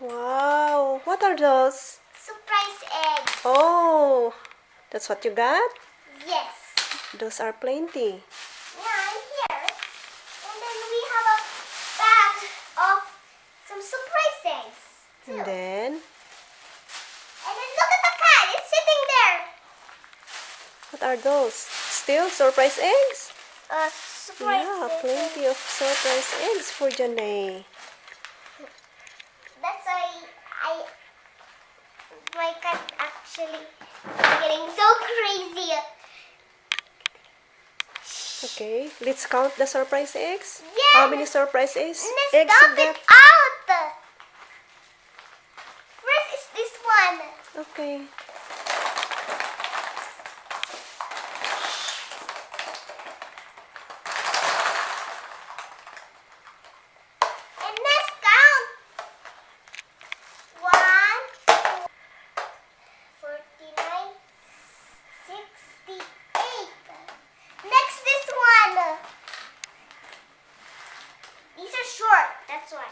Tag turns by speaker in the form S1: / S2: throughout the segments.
S1: Wow, what are those?
S2: Surprise eggs.
S1: Oh, that's what you got?
S2: Yes.
S1: Those are plenty.
S2: Yeah, I'm here. And then we have a bag of some surprise eggs too.
S1: And then
S2: Look at the cat. It's sitting there.
S1: what are those? Still surprise eggs?
S2: Surprise
S1: Yeah,
S2: eggs.
S1: plenty of surprise eggs for Janae.
S2: That's why my cat actually getting so crazy.
S1: Okay, let's count the surprise eggs.
S2: Yeah.
S1: How many surprise eggs?
S2: Let's dump it out. First is this one.
S1: Okay.
S2: And let's count. 1, 49, 68. Next, this one. These are short, that's why.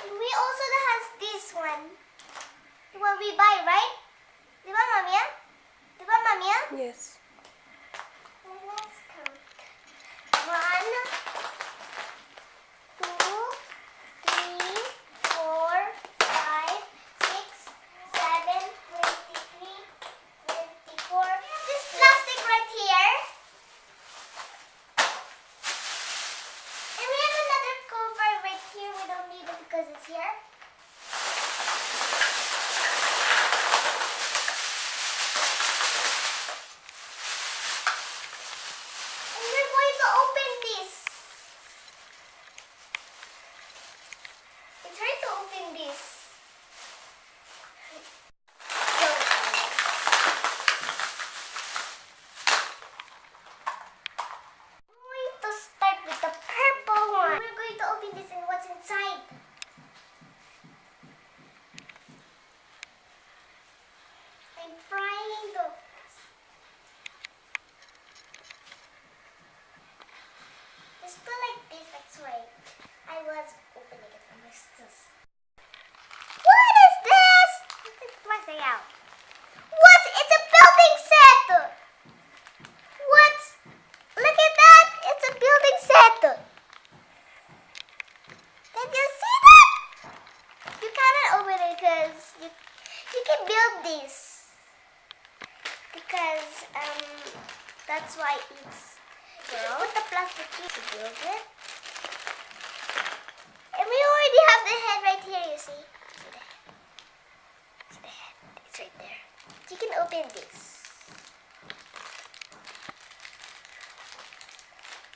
S2: And we also has this one. The one we buy, right? Diba, Mamiya? Diba, Mamiya?
S1: Yes.
S2: Let's count. 1, 2, 3, 4, 5, 6, 7, 23, 24. This plastic right here. And we have another cover right here. We don't need it because it's here. And we're going to open this. It's hard to open this. I'm going to start with the purple one. We're going to open this and what's inside. I'm trying to. Just go like this, that's why I was opening it from distance. What is this? Let's take the plastic out. What? It's a building set! What? Look at that! It's a building set! Did you see that? You cannot open it because you can build this. Because that's why it's put the plastic here to build it. And we already have the head right here, you see? See the head? See the head? It's right there. You can open this.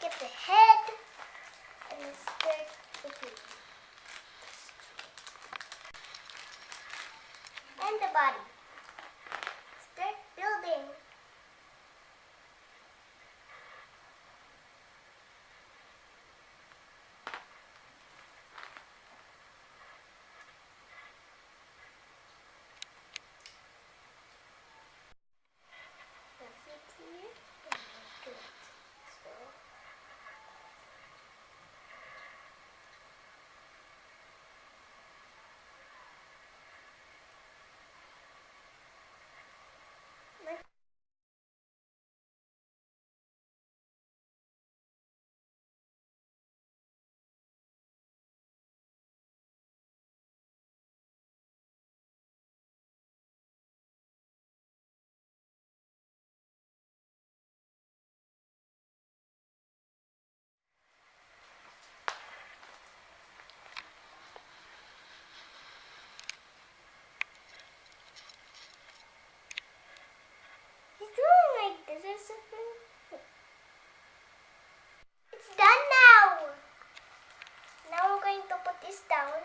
S2: Get the head and start opening. And the body. Start building. The feet here and good. So like he's doing like this or something. It's done now. Now we're going to put this down.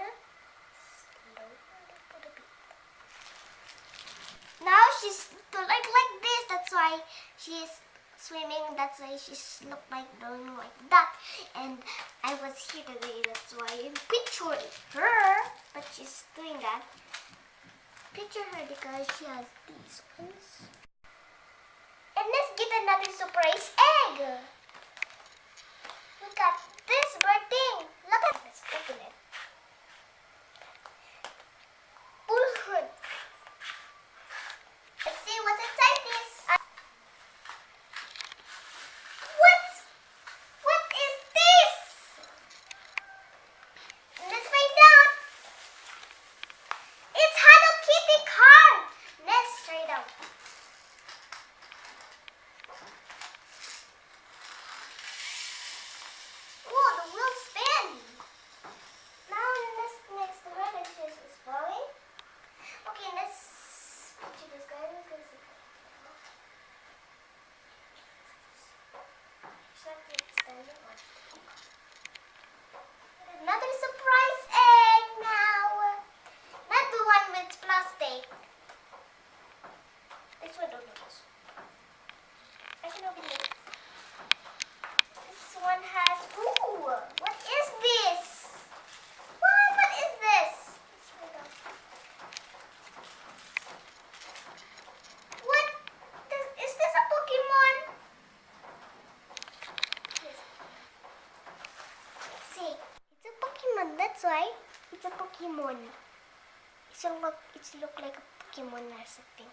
S2: Now she's like this. That's why she's swimming. That's why she's look like doing like that. And I was here today. That's why I pictured her. But she's doing that. Picture her because she has these ones. And let's get another surprise egg. We got this bird thing. Look at this. Open it. Bullhood. Let's see what's inside this. What is this? Let's find out. It's Hello Kitty card. Let's try it out. Oh, the wheel spin. Now let's next the red is falling. Okay, let's picture this guy. Another surprise egg now. Not the one with plastic. This one don't know this. I can open it. This one has. Ooh, what is this? What is this? What? Is this a Pokemon? See, it's a Pokemon. That's why it's a Pokemon. It look like a Pokemon or something.